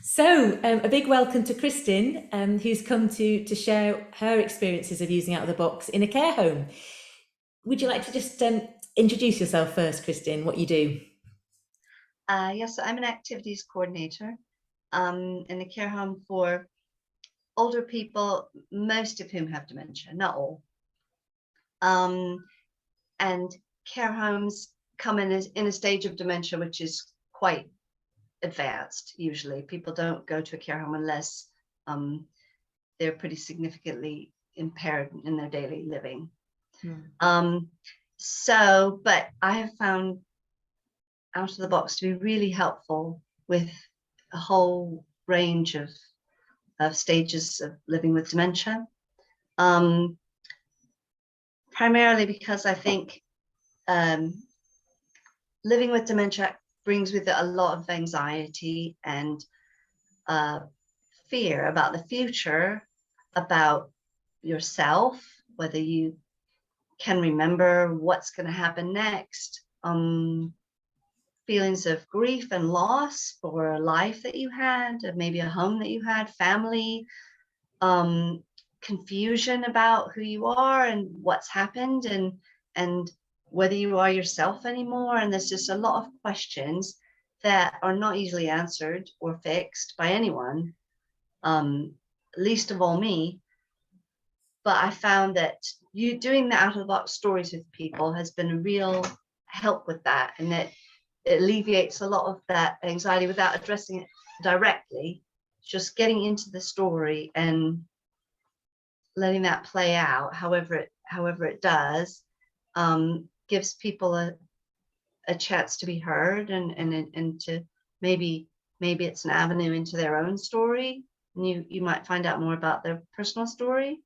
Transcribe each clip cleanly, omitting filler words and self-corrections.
So, a big welcome to Kristin, who's come to share her experiences of using Out of the Box in a care home. Would you like to just introduce yourself first, Kristin, what you do? Yes, I'm an activities coordinator in a care home for older people, most of whom have dementia, not all. And care homes come in a stage of dementia which is quite advanced. Usually, people don't go to a care home unless they're pretty significantly impaired in their daily living. But I have found Out of the Box to be really helpful with a whole range of stages of living with dementia. Primarily because I think living with dementia brings with it a lot of anxiety and fear about the future, about yourself, whether you can remember what's going to happen next, feelings of grief and loss for a life that you had, maybe a home that you had, family, confusion about who you are and what's happened, and whether you are yourself anymore. And there's just a lot of questions that are not easily answered or fixed by anyone, least of all me. But I found that you doing the out of the box stories with people has been a real help with that, and that it alleviates a lot of that anxiety without addressing it directly. Just getting into the story and letting that play out, however it does, gives people a chance to be heard, and to maybe it's an avenue into their own story, and you might find out more about their personal story,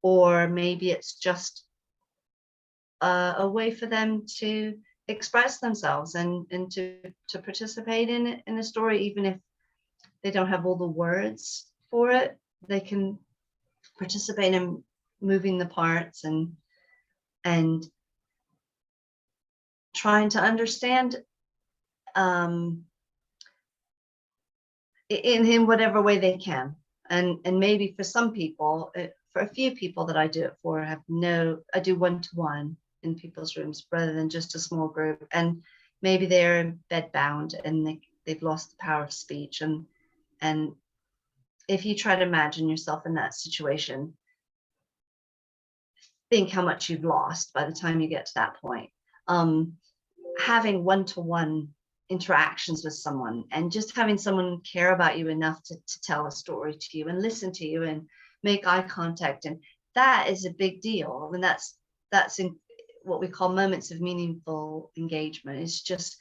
or maybe it's just a way for them to express themselves and to participate in a story, even if they don't have all the words for it. They can participate in moving the parts and trying to understand in whatever way they can. And maybe for some people, for a few people that I do it for, I do one-to-one in people's rooms rather than just a small group. And maybe they're bedbound and they've lost the power of speech. And if you try to imagine yourself in that situation, think how much you've lost by the time you get to that point. Having one-to-one interactions with someone, and just having someone care about you enough to tell a story to you and listen to you and make eye contact, and that is a big deal. I mean, that's in what we call moments of meaningful engagement. It's just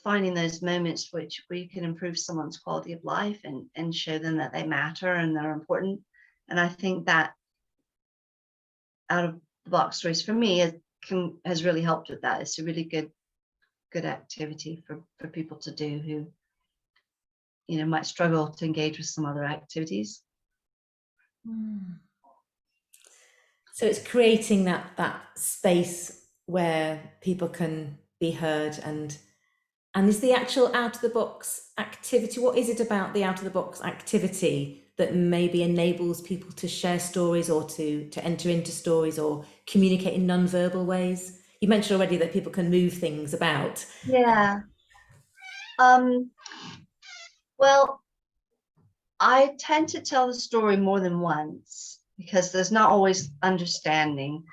finding those moments where you can improve someone's quality of life and show them that they matter and they're important. And I think that Out of the Box stories for me has really helped with that. It's a really good activity for people to do who might struggle to engage with some other activities. So it's creating that space where people can be heard, and is the actual Out of the Box activity, what is it about the Out of the Box activity that maybe enables people to share stories or to enter into stories or communicate in non-verbal ways? You mentioned already that people can move things about. Yeah. Well, I tend to tell the story more than once because there's not always understanding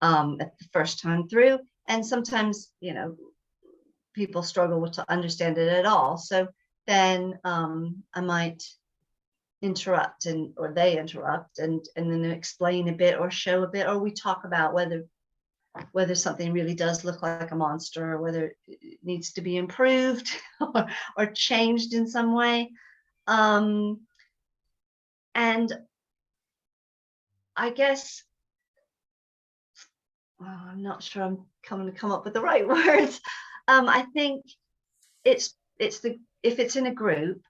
at the first time through. And sometimes, people struggle to understand it at all. So then I might interrupt or they interrupt and then explain a bit or show a bit, or we talk about whether something really does look like a monster, or whether it needs to be improved or changed in some way. And I guess, I'm not sure I'm coming to come up with the right words. I think if it's in a group,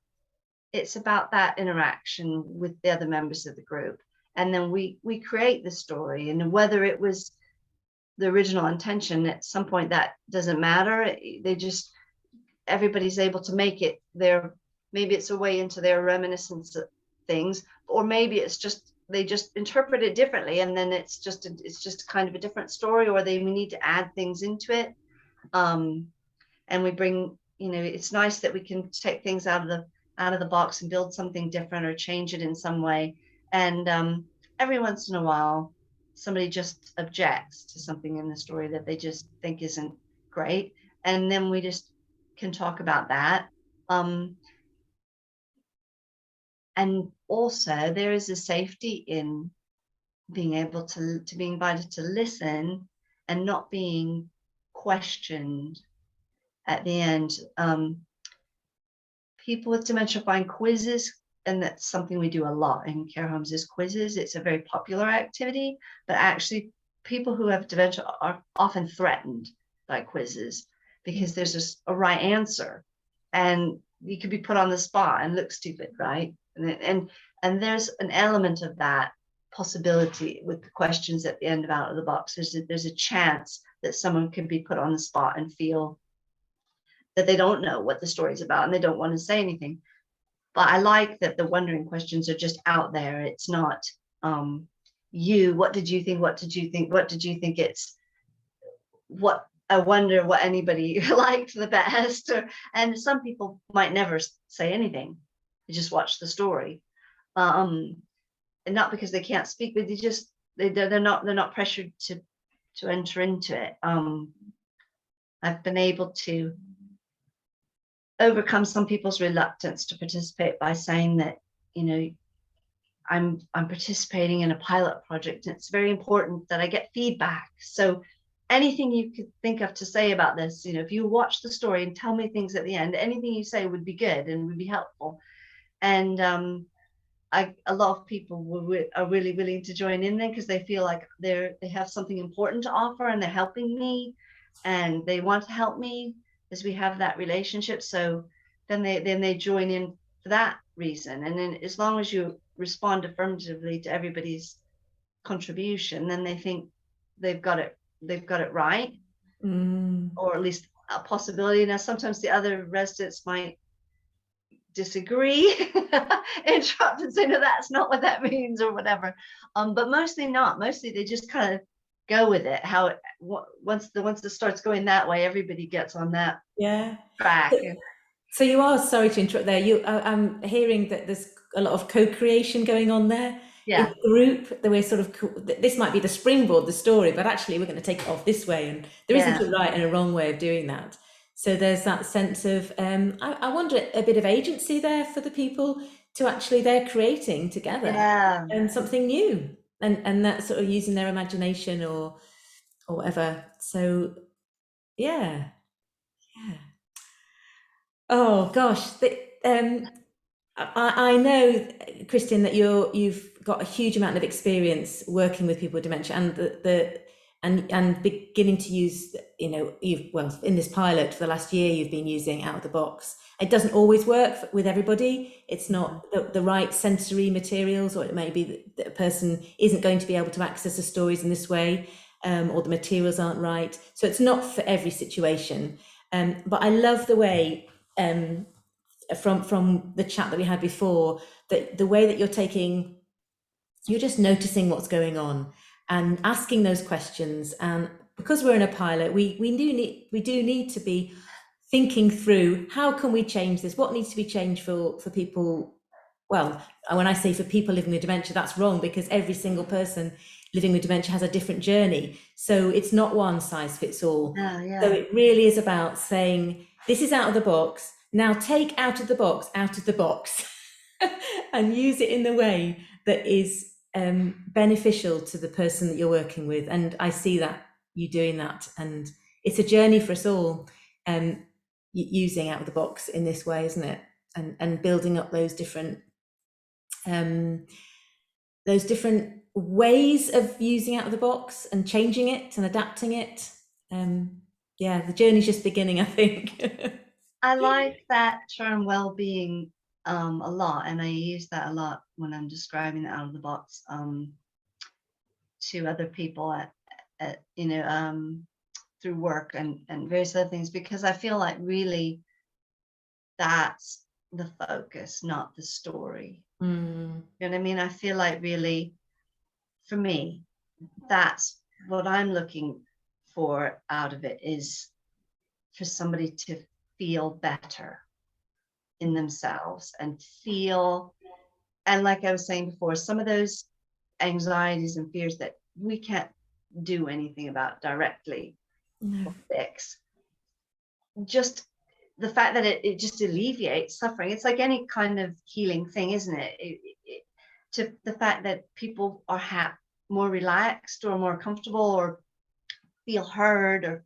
it's about that interaction with the other members of the group. And then we create the story, and whether it was the original intention, at some point that doesn't matter. Everybody's able to make it their maybe it's a way into their reminiscence of things, or maybe it's just they just interpret it differently, and then it's just kind of a different story, or we need to add things into it. And we bring, it's nice that we can take things out of the box and build something different or change it in some way. And every once in a while, somebody just objects to something in the story that they just think isn't great, and then we just can talk about that. And also, there is a safety in being able to be invited to listen and not being questioned at the end. People with dementia find quizzes, and that's something we do a lot in care homes, is quizzes. It's a very popular activity, but actually people who have dementia are often threatened by quizzes because there's a right answer, and you could be put on the spot and look stupid, right? And there's an element of that possibility with the questions at the end of Out of the Box. There's a chance that someone can be put on the spot and feel that they don't know what the story's about and they don't want to say anything. But I like that the wondering questions are just out there. It's not what did you think? What did you think? What did you think? It's what I wonder what anybody liked the best. And some people might never say anything. They just watch the story. And not because they can't speak, but they're not pressured to enter into it. I've been able to overcome some people's reluctance to participate by saying that, I'm participating in a pilot project, and it's very important that I get feedback. So anything you could think of to say about this, if you watch the story and tell me things at the end, anything you say would be good and would be helpful. And a lot of people are really willing to join in there because they feel like they have something important to offer, and they're helping me, and they want to help me as we have that relationship. So then they join in for that reason. And then as long as you respond affirmatively to everybody's contribution, then they think they've got it right, or at least a possibility. Now, sometimes the other residents might disagree, interrupt and say, no, that's not what that means, or whatever. But mostly not. Mostly they just kind of go with it. Once it starts going that way, everybody gets on that track. So you are, sorry to interrupt there. I'm hearing that there's a lot of co-creation going on there in the group. The way sort of this might be the springboard, the story, but actually we're going to take it off this way, and there isn't a right and a wrong way of doing that. So there's that sense of I wonder, a bit of agency there for the people to actually, they're creating together and something new, and that sort of using their imagination or whatever. So yeah. Oh gosh, I know, Kristin, that you've got a huge amount of experience working with people with dementia, and and beginning to use, in this pilot for the last year, you've been using Out of the Box. It doesn't always work with everybody. It's not the right sensory materials, or it may be that a person isn't going to be able to access the stories in this way, or the materials aren't right. So it's not for every situation. But I love the way, from the chat that we had before, that the way that you're just noticing what's going on and asking those questions. And because we're in a pilot, we do need to be thinking through, how can we change this? What needs to be changed for people? Well, when I say for people living with dementia, that's wrong, because every single person living with dementia has a different journey. So it's not one size fits all. So it really is about saying, this is Out of the Box. Now take Out of the Box out of the box and use it in the way that is beneficial to the person that you're working with. And I see that you doing that, and it's a journey for us all, using Out of the Box in this way, isn't it? And building up those different ways of using Out of the Box and changing it and adapting it. The journey's just beginning, I think. I like that term well-being a lot, and I use that a lot when I'm describing Out of the Box to other people through work and various other things, because I feel like really that's the focus, not the story. Mm. You know what I mean? I feel like really, for me, that's what I'm looking for out of it, is for somebody to feel better in themselves and feel, and like I was saying before, some of those anxieties and fears that we can't do anything about directly No. or fix, just the fact that it just alleviates suffering. It's like any kind of healing thing, isn't it? To the fact that people are more relaxed or more comfortable or feel heard, or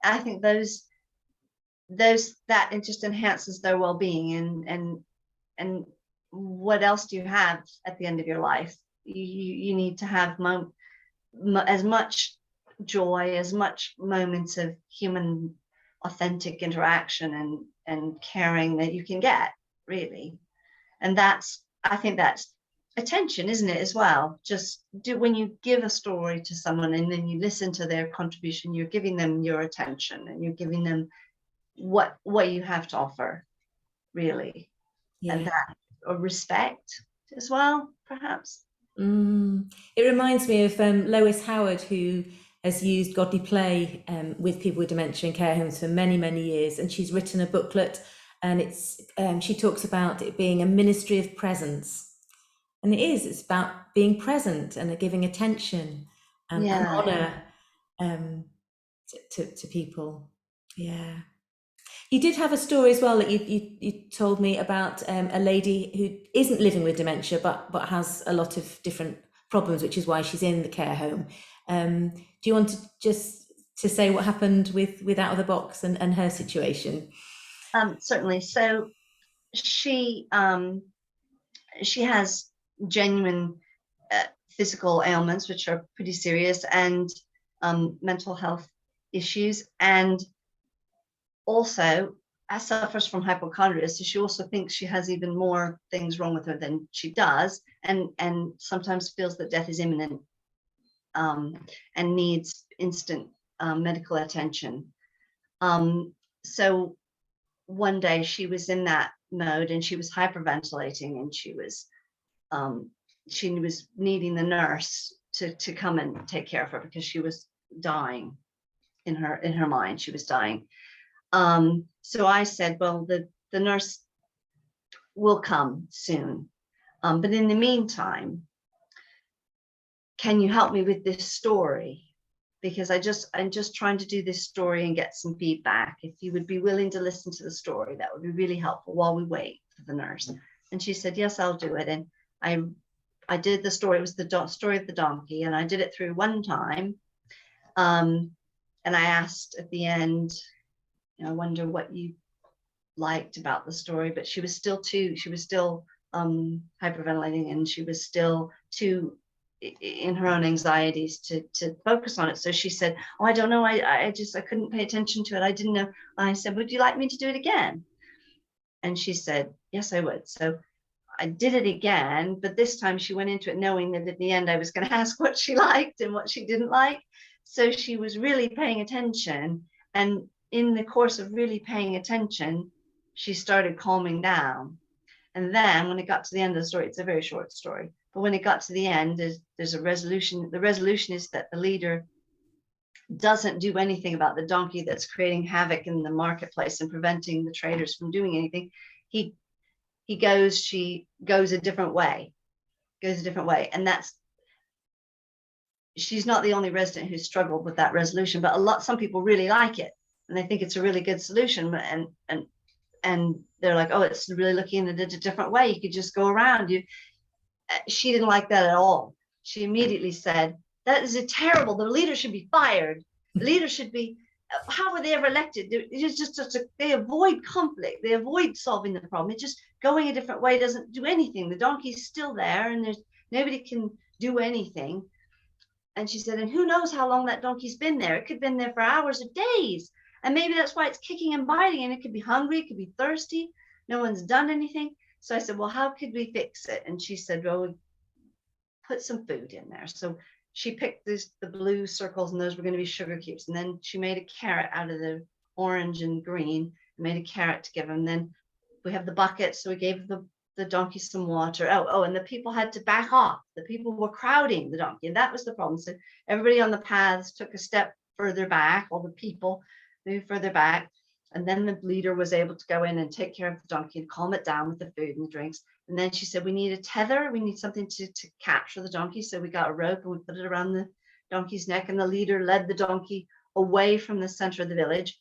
I think those that it just enhances their well-being. And what else do you have at the end of your life? You need to have as much joy, as much moments of human authentic interaction and caring that you can get, really. And I think that's attention, isn't it, as well? Just when you give a story to someone and then you listen to their contribution, you're giving them your attention and you're giving them what you have to offer, really. And Yeah. that, or respect as well, perhaps. It reminds me of Lois Howard, who has used godly play with people with dementia in care homes for many, many years. And she's written a booklet, and she talks about it being a ministry of presence. And it's about being present and giving attention and honour to people. Yeah. You did have a story as well that you told me about a lady who isn't living with dementia but has a lot of different problems, which is why she's in the care home. Do you want to just to say what happened with Out of the Box and her situation? Certainly. So she has genuine physical ailments, which are pretty serious, and mental health issues, and also suffers from hypochondria. So she also thinks she has even more things wrong with her than she does, and sometimes feels that death is imminent, and needs instant medical attention. So one day she was in that mode and she was hyperventilating, and she was needing the nurse to come and take care of her because she was dying. In her mind, she was dying. So I said, well, the nurse will come soon, but in the meantime, can you help me with this story? Because I'm just trying to do this story and get some feedback. If you would be willing to listen to the story, that would be really helpful while we wait for the nurse. And she said, yes, I'll do it. And I did the story. It was the story of the donkey, and I did it through one time. And I asked at the end, I wonder what you liked about the story, but she was still hyperventilating, and she was still too in her own anxieties to focus on it. So she said, oh, I don't know, I couldn't pay attention to it, I didn't know. I said, would you like me to do it again? And she said, yes, I would. So I did it again, but this time she went into it knowing that at the end I was going to ask what she liked and what she didn't like. So she was really paying attention, and in the course of really paying attention, she started calming down. And then when it got to the end of the story, it's a very short story, but when it got to the end, there's a resolution. The resolution is that the leader doesn't do anything about the donkey that's creating havoc in the marketplace and preventing the traders from doing anything. She goes a different way, And she's not the only resident who struggled with that resolution, but some people really like it and they think it's a really good solution. And they're like, oh, it's really looking at it a different way. You could just go around you. She didn't like that at all. She immediately said, that is terrible. The leader should be fired. The leader should be, how were they ever elected? It's just they avoid conflict. They avoid solving the problem. It's just going a different way doesn't do anything. The donkey's still there and nobody can do anything. And she said, and who knows how long that donkey's been there? It could have been there for hours or days. And maybe that's why it's kicking and biting, and it could be hungry, it could be thirsty. No one's done anything. So I said, well, how could we fix it? And she said, well, we put some food in there. So she picked the blue circles, and those were going to be sugar cubes. And then she made a carrot out of the orange and green, made a carrot to give them. Then we have the bucket, so we gave the donkey some water. Oh, and the people had to back off. The people were crowding the donkey, and that was the problem. So everybody on the paths took a step further back, all the people moved further back, and then the leader was able to go in and take care of the donkey and calm it down with the food and the drinks. And then she said, we need a tether, we need something to capture the donkey. So we got a rope and we put it around the donkey's neck, and the leader led the donkey away from the center of the village.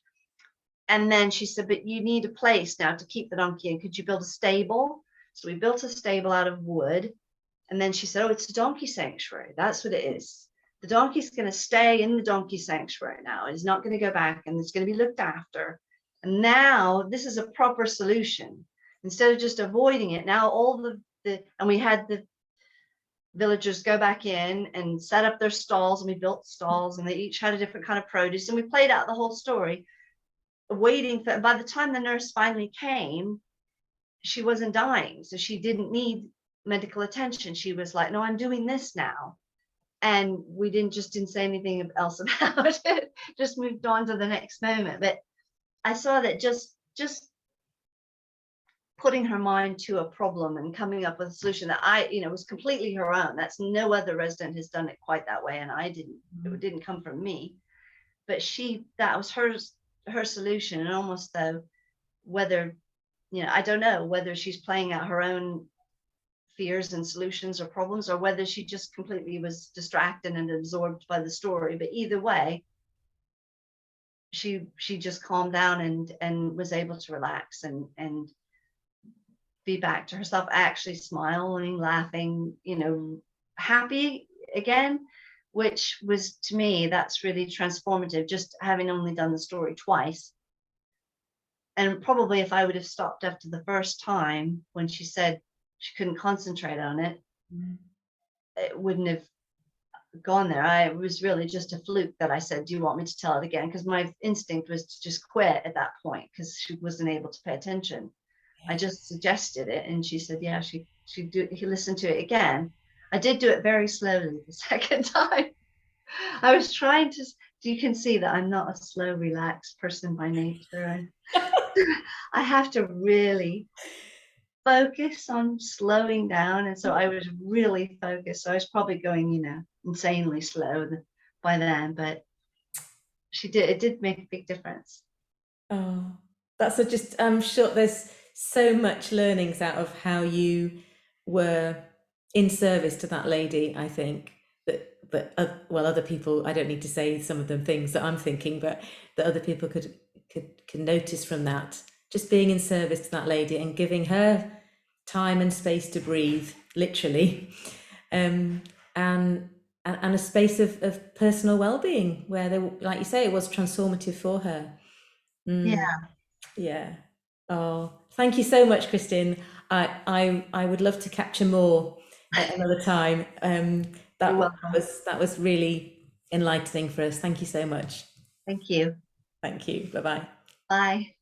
And then she said, but you need a place now to keep the donkey in. Could you build a stable? So we built a stable out of wood. And then she said, oh, it's a donkey sanctuary. That's what it is. The donkey's going to stay in the donkey sanctuary now. It's not going to go back, and it's going to be looked after. And now this is a proper solution. Instead of just avoiding it, now all and we had the villagers go back in and set up their stalls, and we built stalls, and they each had a different kind of produce. And we played out the whole story, waiting for, by the time the nurse finally came, she wasn't dying, so she didn't need medical attention. She was like, no, I'm doing this now. And we didn't say anything else about it, just moved on to the next moment. But I saw that just putting her mind to a problem and coming up with a solution that was completely her own. That's no other resident has done it quite that way, and it didn't come from me. But that was her solution. And almost though, whether, I don't know whether she's playing out her own fears and solutions or problems, or whether she just completely was distracted and absorbed by the story. But either way, she just calmed down and was able to relax and be back to herself, actually smiling, laughing, happy again, which was, to me, that's really transformative, just having only done the story twice. And probably if I would have stopped after the first time when she said she couldn't concentrate on it, it wouldn't have gone there. It was really just a fluke that I said, do you want me to tell it again? Because my instinct was to just quit at that point, because she wasn't able to pay attention. I just suggested it, and she said, yeah, he listened to it again. I did do it very slowly the second time. I was trying to, you can see that I'm not a slow, relaxed person by nature. I have to really focus on slowing down. And so I was really focused. So I was probably going, insanely slow by then, but it did make a big difference. Oh, I'm sure there's so much learnings out of how you were in service to that lady. I think that other people, I don't need to say some of them things that I'm thinking, but that other people could notice from that, just being in service to that lady and giving her time and space to breathe, literally, and a space of personal well-being where they, like you say, it was transformative for her. Yeah. Oh, thank you so much, Kristin. I would love to capture more at another time. That was really enlightening for us. Thank you so much. Thank you. Thank you. Bye-bye. Bye.